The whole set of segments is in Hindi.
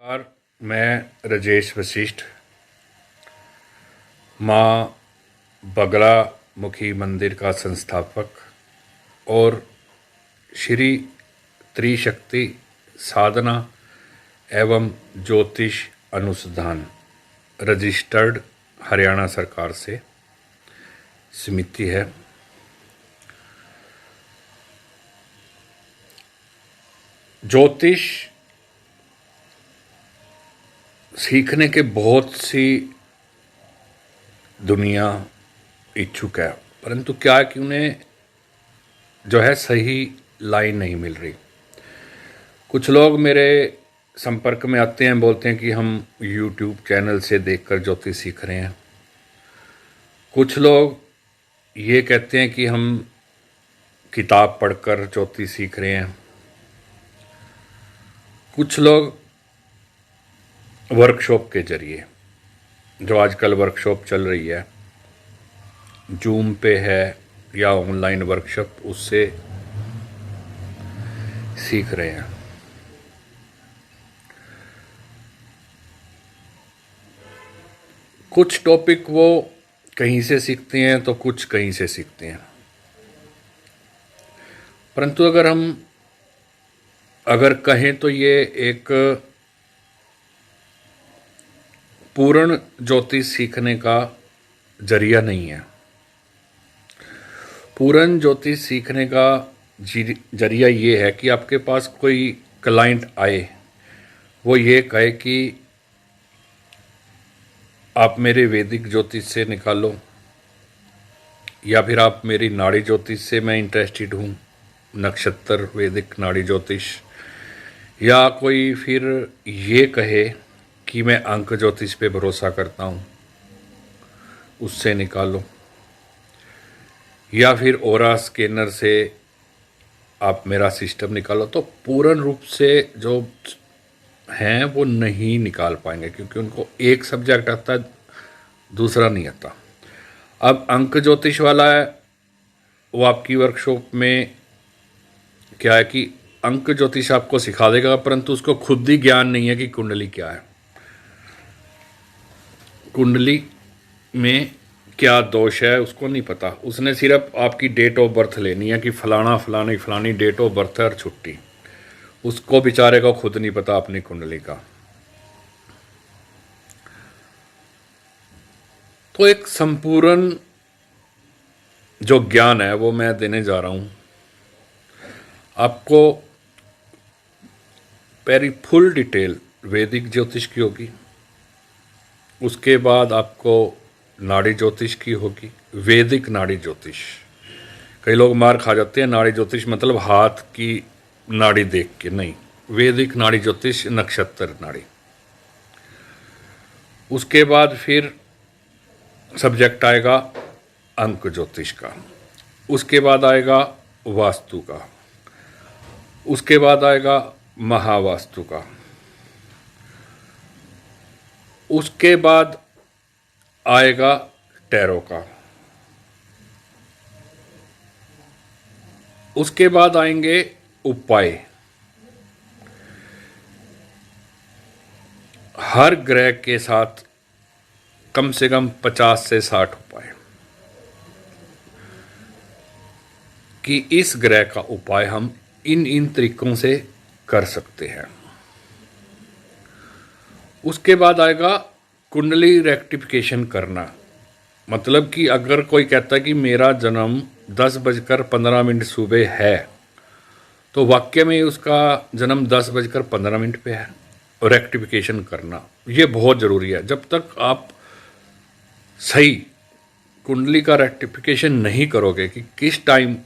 और मैं राजेश वशिष्ठ माँ बगला मुखी मंदिर का संस्थापक और श्री त्रिशक्ति साधना एवं ज्योतिष अनुसंधान रजिस्टर्ड हरियाणा सरकार से समिति है। ज्योतिष सीखने के बहुत सी दुनिया इच्छुक है, परंतु क्या है कि उन्हें जो है सही लाइन नहीं मिल रही। कुछ लोग मेरे संपर्क में आते हैं, बोलते हैं कि हम YouTube चैनल से देखकर ज्योतिष सीख रहे हैं। कुछ लोग ये कहते हैं कि हम किताब पढ़कर ज्योतिष सीख रहे हैं। कुछ लोग वर्कशॉप के जरिए, जो आजकल वर्कशॉप चल रही है, जूम पे है या ऑनलाइन वर्कशॉप, उससे सीख रहे हैं। कुछ टॉपिक वो कहीं से सीखते हैं तो कुछ कहीं से सीखते हैं, परंतु अगर कहें तो ये एक पूर्ण ज्योतिष सीखने का जरिया नहीं है। पूर्ण ज्योतिष सीखने का जरिया ये है कि आपके पास कोई क्लाइंट आए, वो ये कहे कि आप मेरे वैदिक ज्योतिष से निकालो, या फिर आप मेरी नाड़ी ज्योतिष से मैं इंटरेस्टेड हूँ, नक्षत्र वैदिक नाड़ी ज्योतिष, या कोई फिर ये कहे कि मैं अंक ज्योतिष पे भरोसा करता हूँ, उससे निकालो, या फिर ओरा स्कैनर से आप मेरा सिस्टम निकालो। तो पूर्ण रूप से जो हैं वो नहीं निकाल पाएंगे, क्योंकि उनको एक सब्जेक्ट आता है, दूसरा नहीं आता। अब अंक ज्योतिष वाला है, वो आपकी वर्कशॉप में क्या है कि अंक ज्योतिष आपको सिखा देगा, परंतु उसको खुद ही ज्ञान नहीं है कि कुंडली क्या है, कुंडली में क्या दोष है उसको नहीं पता। उसने सिर्फ आपकी डेट ऑफ बर्थ लेनी है कि फलाना फलानी फलानी डेट ऑफ बर्थ है और छुट्टी। उसको बेचारे को खुद नहीं पता अपनी कुंडली का। तो एक संपूर्ण जो ज्ञान है वो मैं देने जा रहा हूँ आपको। पहली फुल डिटेल वैदिक ज्योतिष की होगी, उसके बाद आपको नाड़ी ज्योतिष की होगी, वैदिक नाड़ी ज्योतिष। कई लोग मार खा जाते हैं, नाड़ी ज्योतिष मतलब हाथ की नाड़ी देख के, नहीं, वैदिक नाड़ी ज्योतिष नक्षत्र नाड़ी। उसके बाद फिर सब्जेक्ट आएगा अंक ज्योतिष का, उसके बाद आएगा वास्तु का, उसके बाद आएगा महावास्तु का, उसके बाद आएगा टैरो का, उसके बाद आएंगे उपाय। हर ग्रह के साथ कम से कम 50 से 60 उपाय, कि इस ग्रह का उपाय हम इन तरीकों से कर सकते हैं। उसके बाद आएगा कुंडली रेक्टिफिकेशन करना। मतलब कि अगर कोई कहता है कि मेरा जन्म 10:15 सुबह है, तो वाक्य में उसका जन्म 10:15 पे है, और रेक्टिफिकेशन करना ये बहुत ज़रूरी है। जब तक आप सही कुंडली का रेक्टिफिकेशन नहीं करोगे कि किस टाइम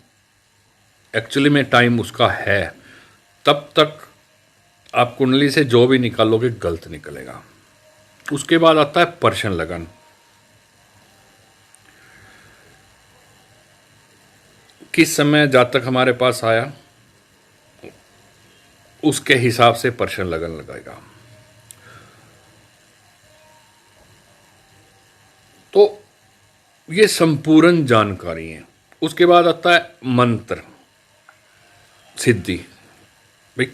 एक्चुअली में टाइम उसका है, तब तक आप कुंडली से जो भी निकालोगे गलत निकलेगा। उसके बाद आता है पर्शन लगन। किस समय जातक हमारे पास आया उसके हिसाब से पर्शन लगन लगाएगा। तो ये संपूर्ण जानकारी है। उसके बाद आता है मंत्र सिद्धि। भाई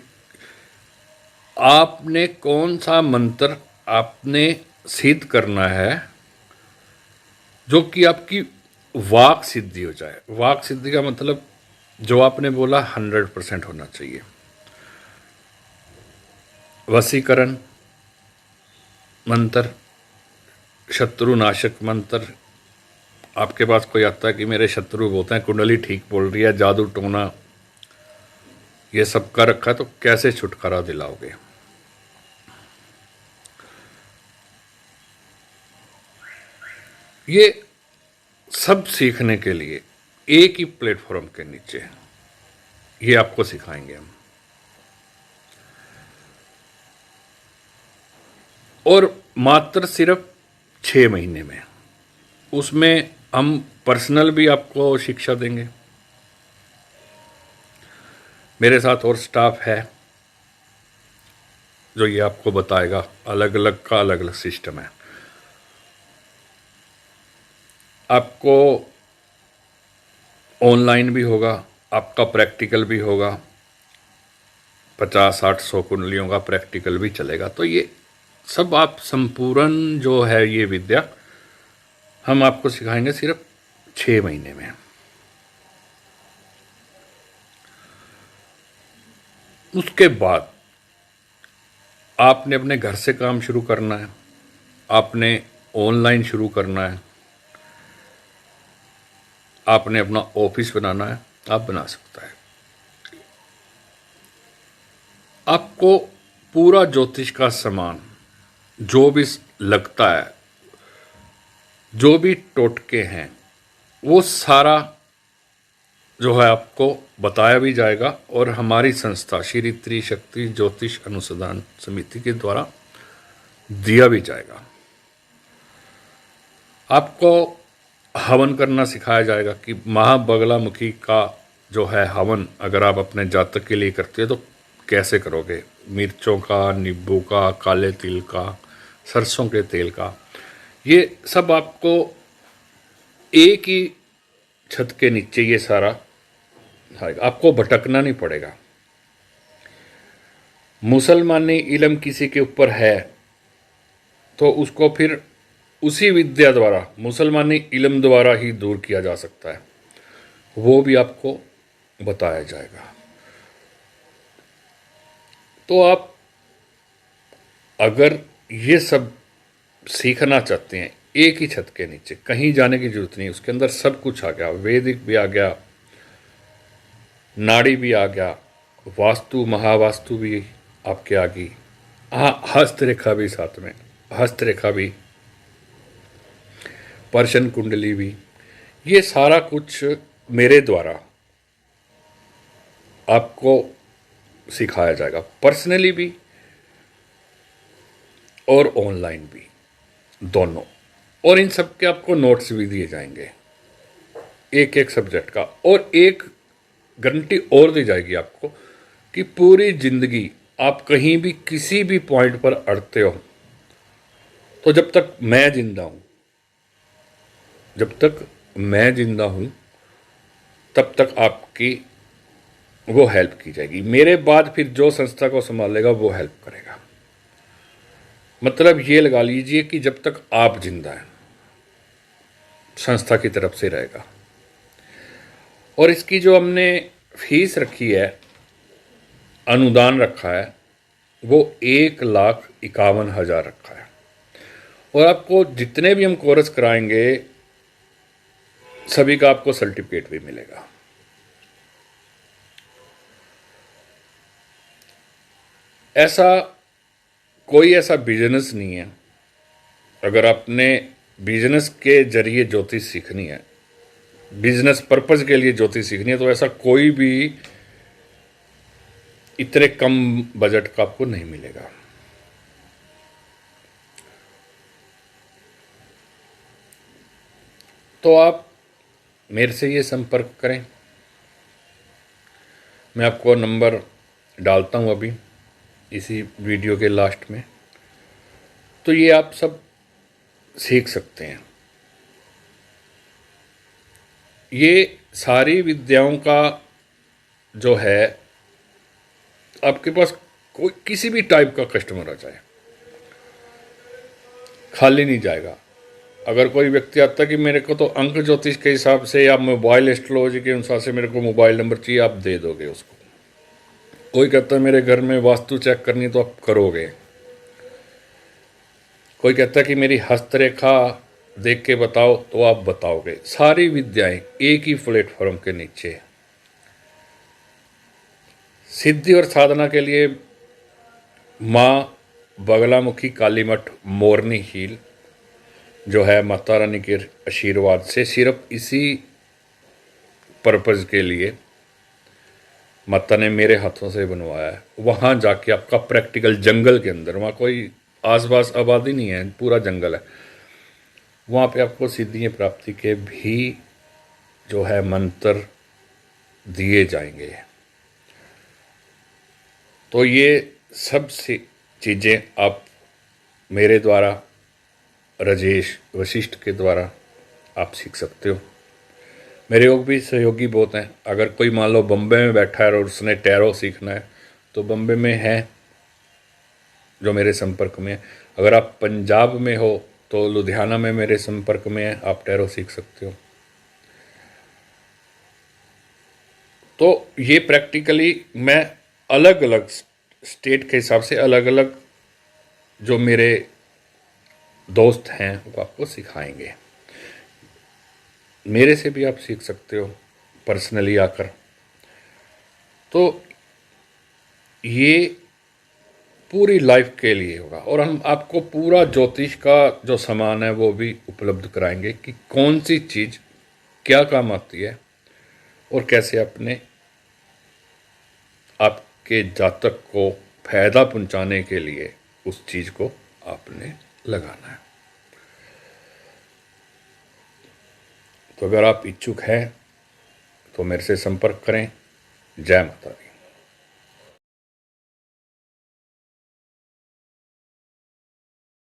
आपने कौन सा मंत्र आपने सिद्ध करना है जो कि आपकी वाक सिद्धि हो जाए। वाक सिद्धि का मतलब जो आपने बोला 100% होना चाहिए। वशीकरण मंत्र, शत्रुनाशक मंत्र। आपके पास कोई आता है कि मेरे शत्रु बोलते हैं कुंडली ठीक बोल रही है, जादू टोना ये सब कर रखा है, तो कैसे छुटकारा दिलाओगे। ये सब सीखने के लिए एक ही प्लेटफॉर्म के नीचे ये आपको सिखाएंगे हम। और मात्र सिर्फ 6 महीने में, उसमें हम पर्सनल भी आपको शिक्षा देंगे। मेरे साथ और स्टाफ है जो ये आपको बताएगा। अलग अलग का अलग अलग सिस्टम है। आपको ऑनलाइन भी होगा, आपका प्रैक्टिकल भी होगा। 50, 60, 100 कुंडलियों का प्रैक्टिकल भी चलेगा। तो ये सब आप संपूर्ण जो है ये विद्या हम आपको सिखाएंगे सिर्फ 6 महीने में। उसके बाद आपने अपने घर से काम शुरू करना है, आपने ऑनलाइन शुरू करना है, आपने अपना ऑफिस बनाना है, आप बना सकता है। आपको पूरा ज्योतिष का सामान जो भी लगता है, जो भी टोटके हैं, वो सारा जो है आपको बताया भी जाएगा और हमारी संस्था श्री त्रिशक्ति ज्योतिष अनुसंधान समिति के द्वारा दिया भी जाएगा। आपको हवन करना सिखाया जाएगा कि महाबगलामुखी का जो है हवन अगर आप अपने जातक के लिए करते हो तो कैसे करोगे। मिर्चों का, नींबू का, काले तिल का, सरसों के तेल का, ये सब आपको एक ही छत के नीचे ये सारा आएगा। आपको भटकना नहीं पड़ेगा। मुसलमानी इल्म किसी के ऊपर है तो उसको फिर उसी विद्या द्वारा, मुसलमानी इल्म द्वारा ही दूर किया जा सकता है। वो भी आपको बताया जाएगा। तो आप अगर ये सब सीखना चाहते हैं एक ही छत के नीचे, कहीं जाने की जरूरत नहीं, उसके अंदर सब कुछ आ गया। वैदिक भी आ गया, नाड़ी भी आ गया, वास्तु महावास्तु भी आपके आ गई, हाँ हस्तरेखा भी साथ में, हस्तरेखा भी, पर्शन कुंडली भी, ये सारा कुछ मेरे द्वारा आपको सिखाया जाएगा, पर्सनली भी और ऑनलाइन भी, दोनों। और इन सब के आपको नोट्स भी दिए जाएंगे एक एक सब्जेक्ट का। और एक गारंटी और दी जाएगी आपको कि पूरी जिंदगी आप कहीं भी किसी भी पॉइंट पर अड़ते हो तो जब तक मैं जिंदा हूं, जब तक मैं जिंदा हूं तब तक आपकी वो हेल्प की जाएगी। मेरे बाद फिर जो संस्था को संभालेगा वो हेल्प करेगा। मतलब ये लगा लीजिए कि जब तक आप जिंदा हैं संस्था की तरफ से रहेगा। और इसकी जो हमने फीस रखी है, अनुदान रखा है, वो 1,51,000 रखा है। और आपको जितने भी हम कोर्स कराएंगे सभी का आपको सर्टिफिकेट भी मिलेगा। ऐसा कोई ऐसा बिजनेस नहीं है, अगर आपने बिजनेस के जरिए ज्योतिष सीखनी है, बिजनेस पर्पज के लिए ज्योतिष सीखनी है, तो ऐसा कोई भी इतने कम बजट का आपको नहीं मिलेगा। तो आप मेरे से ये संपर्क करें। मैं आपको नंबर डालता हूँ अभी इसी वीडियो के लास्ट में, तो ये आप सब सीख सकते हैं। ये सारी विद्याओं का जो है आपके पास कोई किसी भी टाइप का कस्टमर आ जाए, खाली नहीं जाएगा। अगर कोई व्यक्ति आता है कि मेरे को तो अंक ज्योतिष के हिसाब से या मोबाइल एस्ट्रोलॉजी के अनुसार से मेरे को मोबाइल नंबर चाहिए, आप दे दोगे उसको। कोई कहता है मेरे घर में वास्तु चेक करनी, तो आप करोगे। कोई कहता है कि मेरी हस्तरेखा देख के बताओ, तो आप बताओगे। सारी विद्याएं एक ही प्लेटफॉर्म के नीचे। सिद्धि और साधना के लिए माँ बगलामुखी काली मठ मोरनी हील जो है माता रानी के आशीर्वाद से, सिर्फ इसी पर्पज़ के लिए माता ने मेरे हाथों से बनवाया है। वहाँ जाके आपका प्रैक्टिकल जंगल के अंदर, वहाँ कोई आसपास आबादी नहीं है, पूरा जंगल है, वहाँ पे आपको सिद्धियाँ प्राप्ति के भी जो है मंत्र दिए जाएंगे। तो ये सब सी चीज़ें आप मेरे द्वारा, राजेश वशिष्ठ के द्वारा आप सीख सकते हो। मेरे और भी सहयोगी बहुत हैं। अगर कोई मान लो बम्बे में बैठा है और उसने टैरो सीखना है, तो बम्बे में है जो मेरे संपर्क में है। अगर आप पंजाब में हो तो लुधियाना में मेरे संपर्क में है, आप टैरो सीख सकते हो। तो ये प्रैक्टिकली मैं अलग अलग स्टेट के हिसाब से अलग अलग जो मेरे दोस्त हैं वो आपको सिखाएंगे। मेरे से भी आप सीख सकते हो पर्सनली आकर। तो ये पूरी लाइफ के लिए होगा, और हम आपको पूरा ज्योतिष का जो सामान है वो भी उपलब्ध कराएंगे कि कौन सी चीज़ क्या काम आती है और कैसे अपने आपके जातक को फायदा पहुंचाने के लिए उस चीज़ को आपने लगाना है। तो अगर आप इच्छुक हैं तो मेरे से संपर्क करें। जय माता दी।